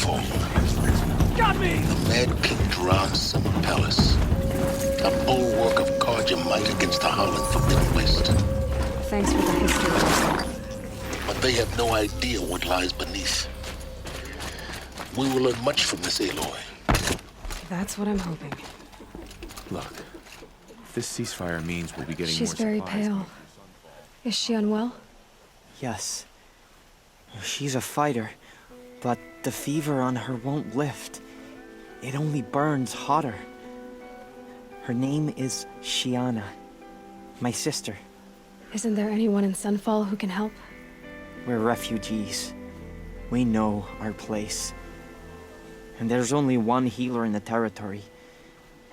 nightfall. Got me! The Mad King Duran's summer palace. A bulwark of Carja might against the howling Forbidden West. Thanks for the history. But they have no idea what lies beneath. We will learn much from this Aloy. That's what I'm hoping. Look, if this ceasefire means we'll be getting She's more very supplies... pale. Is she unwell? Yes. She's a fighter, but the fever on her won't lift. It only burns hotter. Her name is Shiana, my sister. Isn't there anyone in Sunfall who can help? We're refugees. We know our place. And there's only one healer in the territory.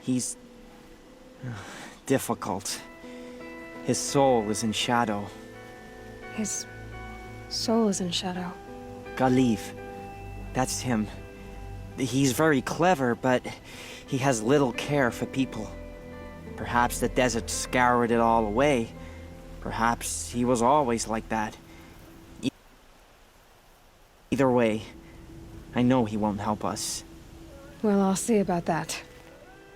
He's... difficult. His soul is in shadow. His soul is in shadow. Galiv. That's him. He's very clever, but he has little care for people. Perhaps the desert scoured it all away. Perhaps he was always like that. Either way, I know he won't help us. Well, I'll see about that.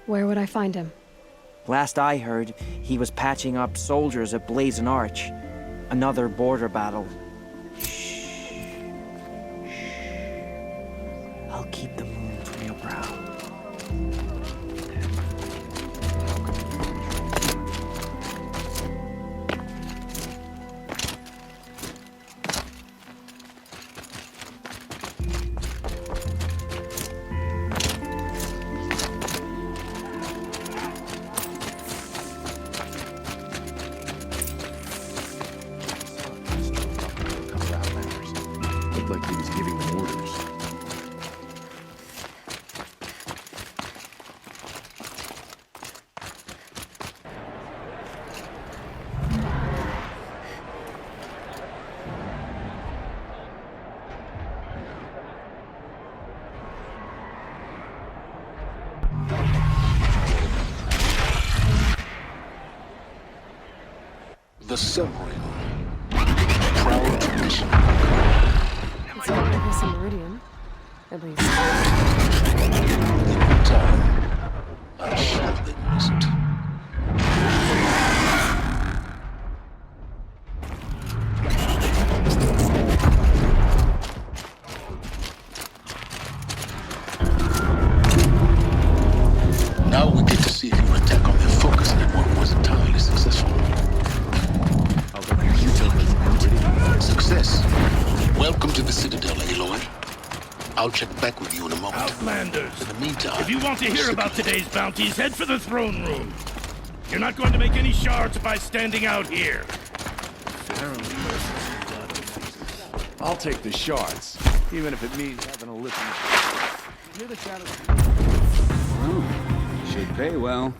Where would I find him? Last I heard, he was patching up soldiers at Blazon Arch. Another border battle. Shh. I'll keep the moon from your brow. Looked like he was giving them orders. The Severing. Proud tradition. It's not like this in Meridian. At least. In time, I'm sure they must. Now we get to see if your attack on their focus network was entirely successful. Success. Welcome to the Citadel, Aloy. I'll check back with you in a moment. Outlanders! In the meantime... If you want to hear about today's bounties, head for the throne room. You're not going to make any shards by standing out here. I'll take the shards, even if it means having a listen. Hear the shadows. Oh, should pay well.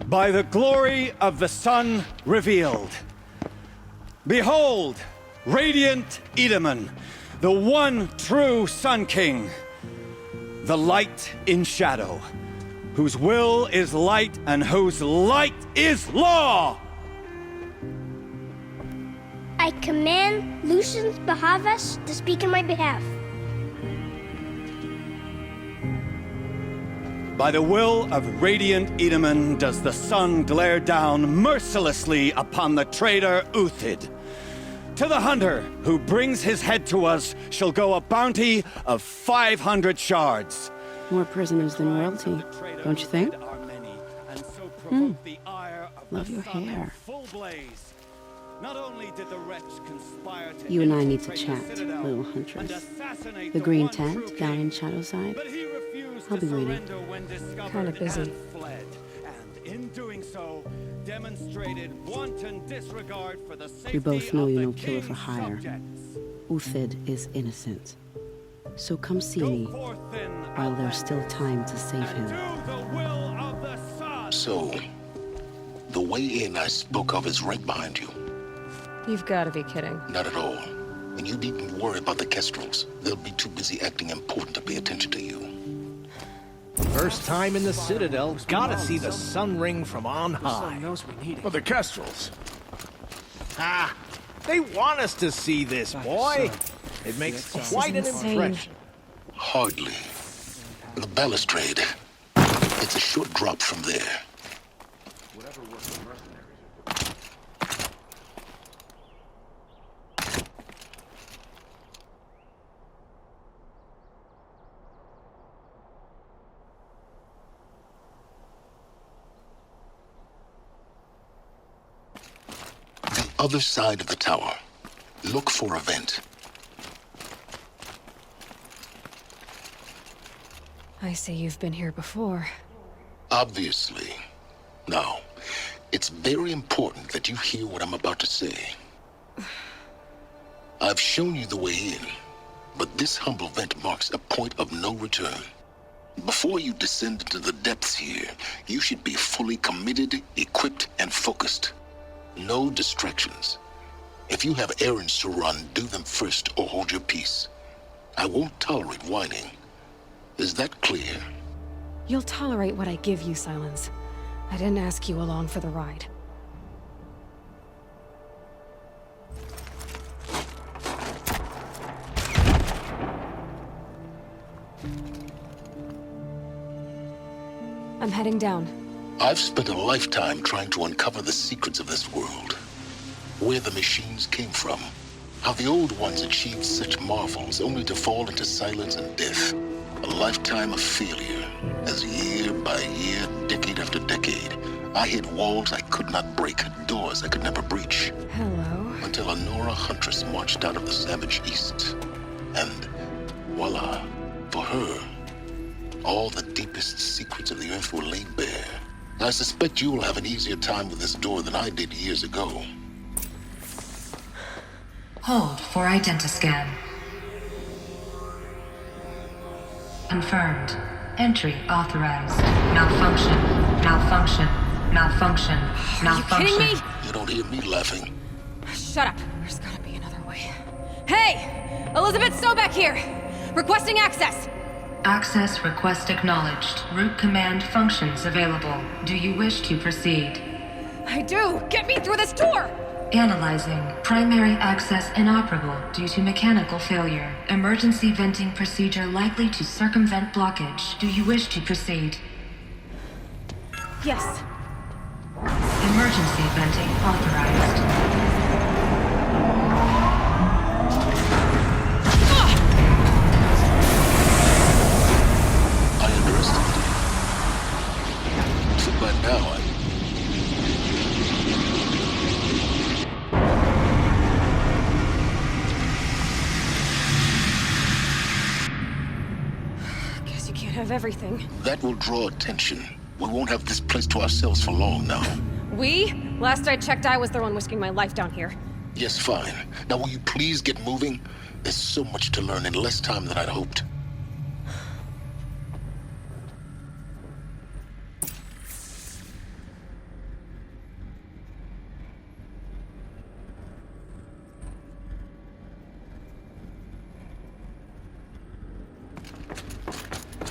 By the glory of the sun revealed. Behold, radiant Edaman, the one true Sun King, the light in shadow, whose will is light and whose light is law! I command Lucius Bahavas to speak in my behalf. By the will of radiant Edaman does the sun glare down mercilessly upon the traitor Uthid. To the hunter who brings his head to us shall go a bounty of 500 shards. More prisoners than royalty, don't you think? Love your hair. You and I need to chat, little huntress. The green tent down in Shadowside. I'll be waiting. Kind of busy. We both know you're no killer for hire. Uthid is innocent. So come see me while there's still time to save him. So, the way in I spoke of is right behind you. You've got to be kidding. Not at all. And you needn't worry about the Kestrels. They'll be too busy acting important to pay attention to you. First time in the Citadel, gotta see the sun ring from on high. But the Kestrels. Ah, they want us to see this, boy. It makes quite an impression. Hardly. The balustrade. It's a short drop from there. The other side of the tower. Look for a vent. I see you've been here before. Obviously. Now, it's very important that you hear what I'm about to say. I've shown you the way in, but this humble vent marks a point of no return. Before you descend into the depths here, you should be fully committed, equipped, and focused. No distractions. If you have errands to run, do them first or hold your peace. I won't tolerate whining. Is that clear? You'll tolerate what I give you, Silence. I didn't ask you along for the ride. I'm heading down. I've spent a lifetime trying to uncover the secrets of this world. Where the machines came from. How the old ones achieved such marvels only to fall into silence and death. A lifetime of failure, as year by year, decade after decade, I hit walls I could not break, doors I could never breach. Hello. Until a Nora huntress marched out of the savage east. And voila, for her, all the deepest secrets of the earth were laid bare. I suspect you will have an easier time with this door than I did years ago. Hold for identiscan. Confirmed. Entry authorized. Malfunction. Malfunction. Malfunction. Malfunction. Are you kidding me? You don't hear me laughing. Shut up. There's gotta be another way. Hey! Elizabeth Sobeck here! Requesting access! Access request acknowledged. Root command functions available. Do you wish to proceed? I do! Get me through this door! Analyzing. Primary access inoperable due to mechanical failure. Emergency venting procedure likely to circumvent blockage. Do you wish to proceed? Yes. Emergency venting authorized. I underestimated you. So by now, Guess you can't have everything. that will draw attention. We won't have this place to ourselves for long now. We? Last I checked, I was the one risking my life down here. Yes, fine. Now will you please get moving? There's so much to learn in less time than I'd hoped.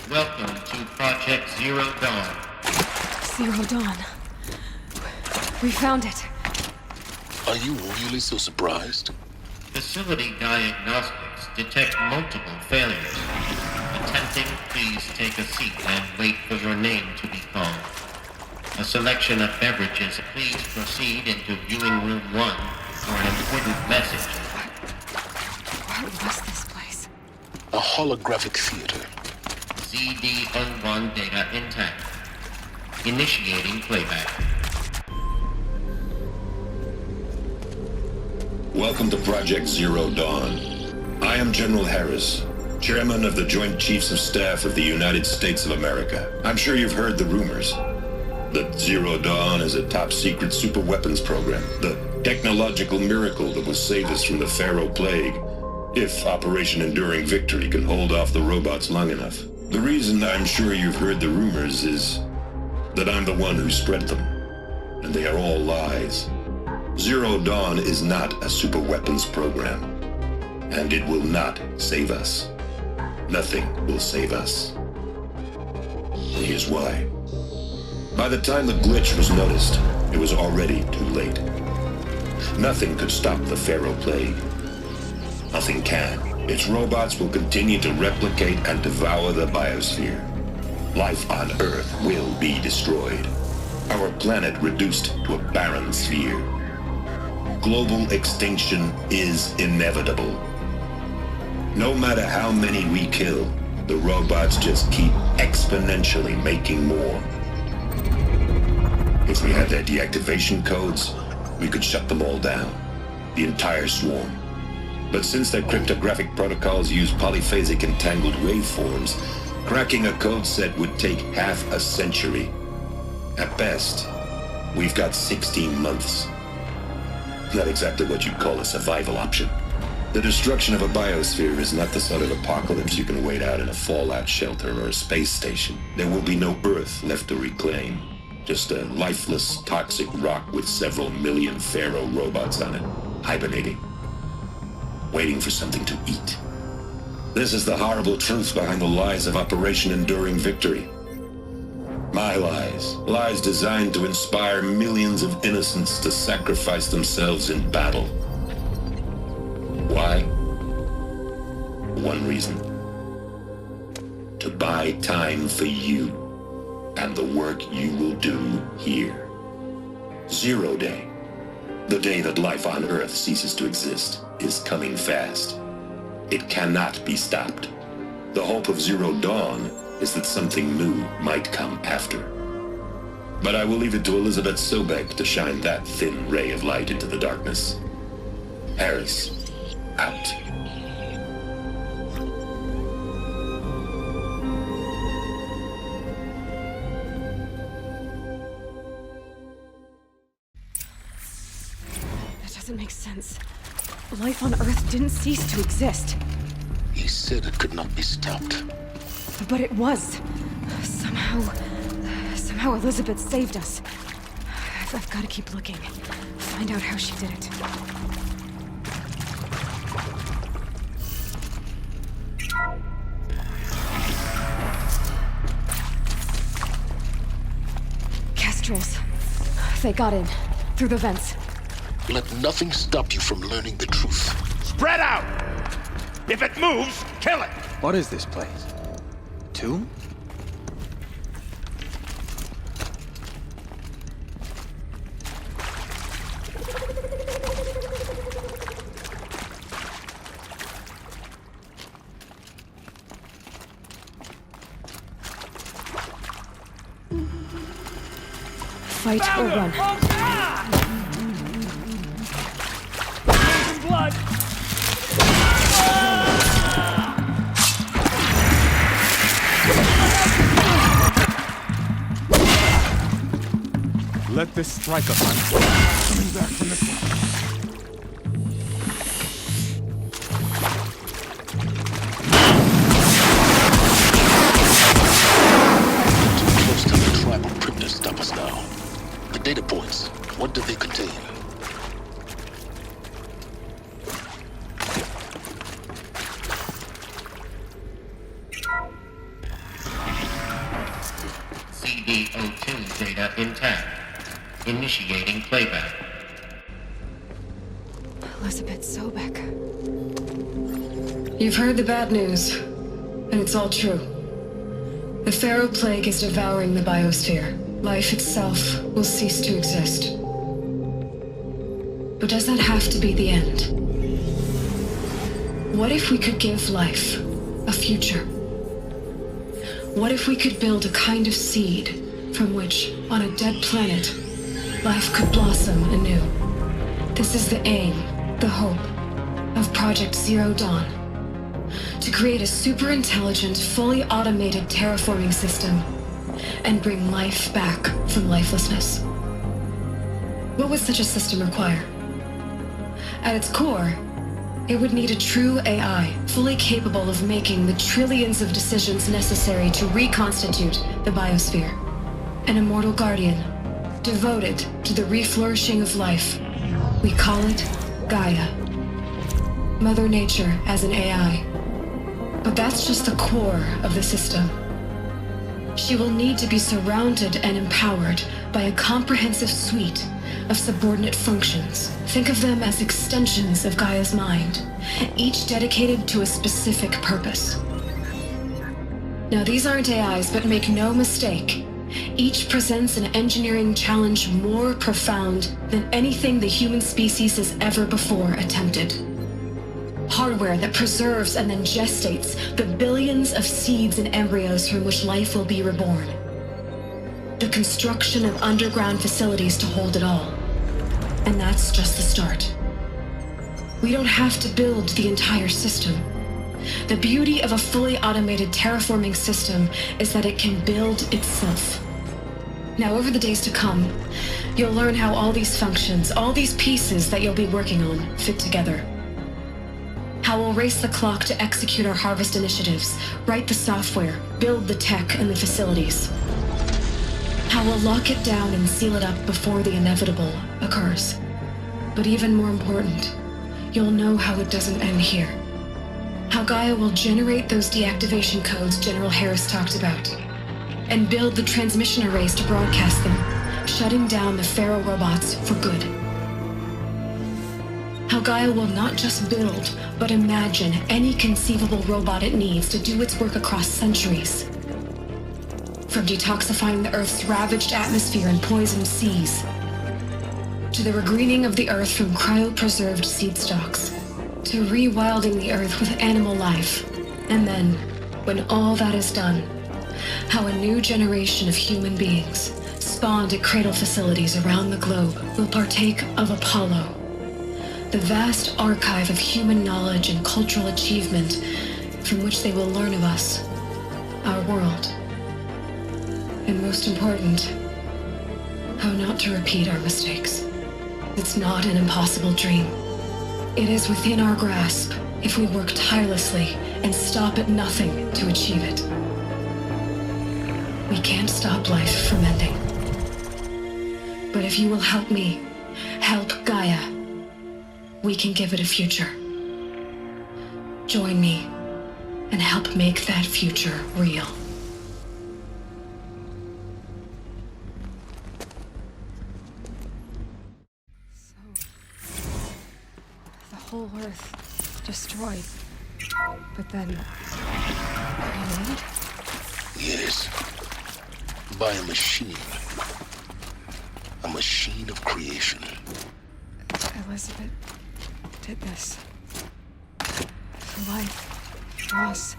Welcome to Project Zero Dawn. Zero Dawn. We found it. Are you really so surprised? Facility diagnostics detect multiple failures. Attempting, please take a seat and wait for your name to be called. A selection of beverages, please proceed into viewing room 1 for an important message. What was this place? A holographic theater. CD01 data intact. Initiating playback. Welcome to Project Zero Dawn. I am General Harris, Chairman of the Joint Chiefs of Staff of the United States of America. I'm sure you've heard the rumors that Zero Dawn is a top-secret superweapons program, the technological miracle that will save us from the Pharaoh Plague, if Operation Enduring Victory can hold off the robots long enough. The reason I'm sure you've heard the rumors is that I'm the one who spread them, and they are all lies. Zero Dawn is not a superweapons program, and it will not save us. Nothing will save us. And here's why. By the time the glitch was noticed, it was already too late. Nothing could stop the Pharaoh Plague. Nothing can. Its robots will continue to replicate and devour the biosphere. Life on Earth will be destroyed. Our planet reduced to a barren sphere. Global extinction is inevitable. No matter how many we kill, the robots just keep exponentially making more. If we had their deactivation codes, we could shut them all down. The entire swarm. But since their cryptographic protocols use polyphasic entangled waveforms, cracking a code set would take half a century. At best, we've got 16 months. Not exactly what you'd call a survival option. The destruction of a biosphere is not the sort of apocalypse you can wait out in a fallout shelter or a space station. There will be no Earth left to reclaim. Just a lifeless, toxic rock with several million Pharaoh robots on it, hibernating. Waiting for something to eat. This is the horrible truth behind the lies of Operation Enduring Victory. My lies. Lies designed to inspire millions of innocents to sacrifice themselves in battle. Why? One reason. To buy time for you and the work you will do here. Zero Day. The day that life on Earth ceases to exist is coming fast. It cannot be stopped. The hope of Zero Dawn is that something new might come after. But I will leave it to Elizabeth Sobek to shine that thin ray of light into the darkness. Harris, out. That doesn't make sense. Life on Earth didn't cease to exist. He said it could not be stopped. But it was. Somehow Elizabeth saved us. I've got to keep looking. Find out how she did it. Kestrels. They got in. Through the vents. Let nothing stop you from learning the truth. Spread out! If it moves, kill it! What is this place? Tomb? Fight or run. Blood! Let this strike us. Coming back from this one. Too close to the tribal crypt to stop us now. The data points, what do they contain? CD02 data intact. Initiating playback. Elizabeth Sobek. You've heard the bad news, and it's all true. The Pharaoh Plague is devouring the biosphere. Life itself will cease to exist. But does that have to be the end? What if we could give life a future? What if we could build a kind of seed from which, on a dead planet, life could blossom anew? This is the aim, the hope, of Project Zero Dawn. To create a super-intelligent, fully automated terraforming system and bring life back from lifelessness. What would such a system require? At its core, it would need a true AI, fully capable of making the trillions of decisions necessary to reconstitute the biosphere. An immortal guardian, devoted to the reflourishing of life. We call it Gaia. Mother Nature as an AI. But that's just the core of the system. She will need to be surrounded and empowered by a comprehensive suite of subordinate functions. Think of them as extensions of Gaia's mind, each dedicated to a specific purpose. Now, these aren't AIs, but make no mistake, each presents an engineering challenge more profound than anything the human species has ever before attempted. Hardware that preserves and then gestates the billions of seeds and embryos from which life will be reborn. The construction of underground facilities to hold it all. And that's just the start. We don't have to build the entire system. The beauty of a fully automated terraforming system is that it can build itself. Now, over the days to come, you'll learn how all these functions, all these pieces that you'll be working on, fit together. How we'll race the clock to execute our harvest initiatives, write the software, build the tech and the facilities. How we'll lock it down and seal it up before the inevitable occurs. But even more important, you'll know how it doesn't end here. How Gaia will generate those deactivation codes General Harris talked about, and build the transmission arrays to broadcast them, shutting down the Pharaoh robots for good. How Gaia will not just build, but imagine any conceivable robot it needs to do its work across centuries. From detoxifying the Earth's ravaged atmosphere and poisoned seas, to the regreening of the Earth from cryopreserved seed stalks, to rewilding the Earth with animal life. And then, when all that is done, how a new generation of human beings, spawned at cradle facilities around the globe, will partake of Apollo, the vast archive of human knowledge and cultural achievement from which they will learn of us, our world. And most important, how not to repeat our mistakes. It's not an impossible dream. It is within our grasp if we work tirelessly and stop at nothing to achieve it. We can't stop life from ending. But if you will help me, help Gaia, we can give it a future. Join me and help make that future real. Whole Earth destroyed. But then... remade? Yes. By a machine. A machine of creation. Elizabeth did this. For life. For us.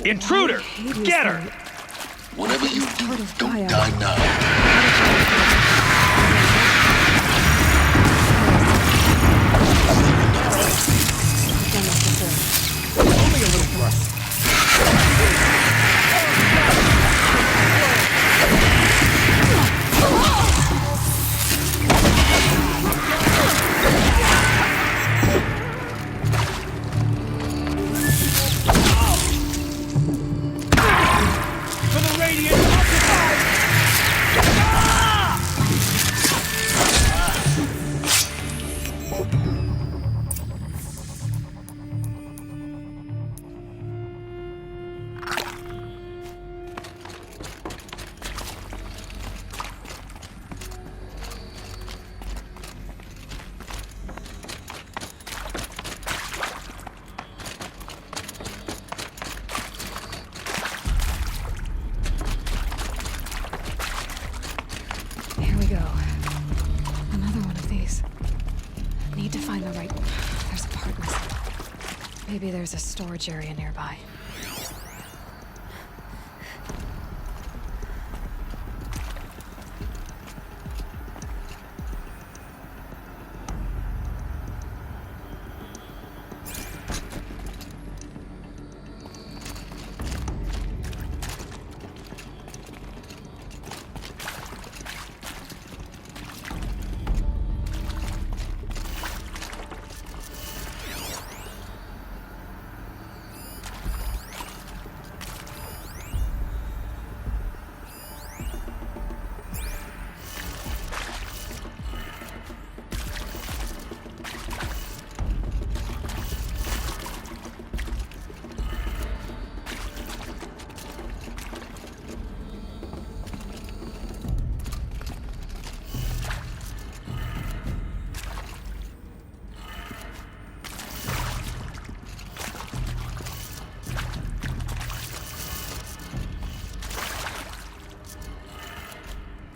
Intruder! Get her! Whatever you do, don't die now. Only a little thrust. For the Radiant occupied! Here we go. Another one of these. Need to find the right... There's a part missing. Maybe there's a storage area nearby.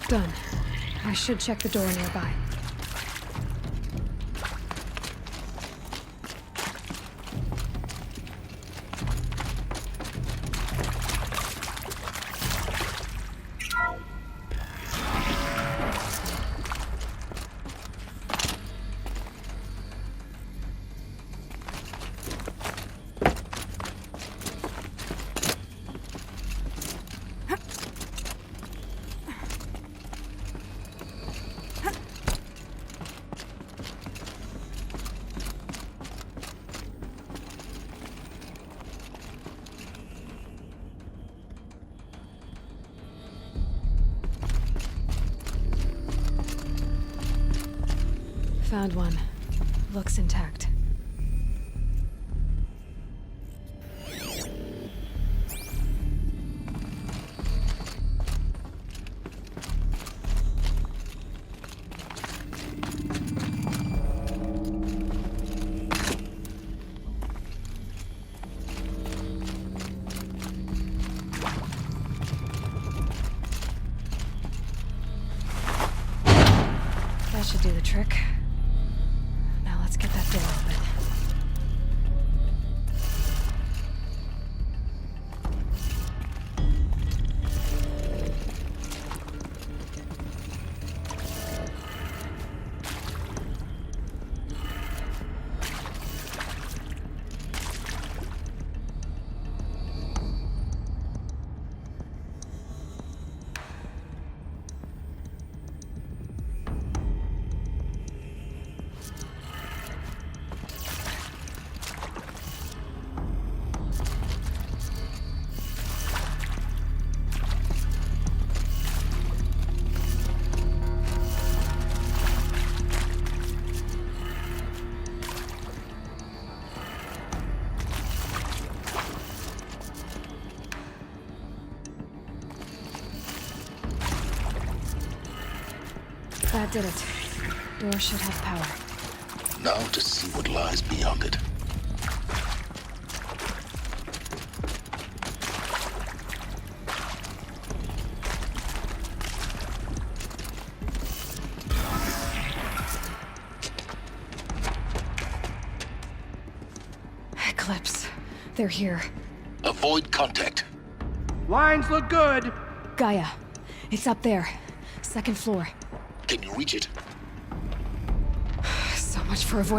Done. I should check the door nearby. Found one. Looks intact. That should do the trick. Now let's get that door open. That did it. Door should have power. Now to see what lies beyond it. Eclipse. They're here. Avoid contact. Lines look good. Gaia. It's up there. Second floor. Can you reach it? So much for avoiding.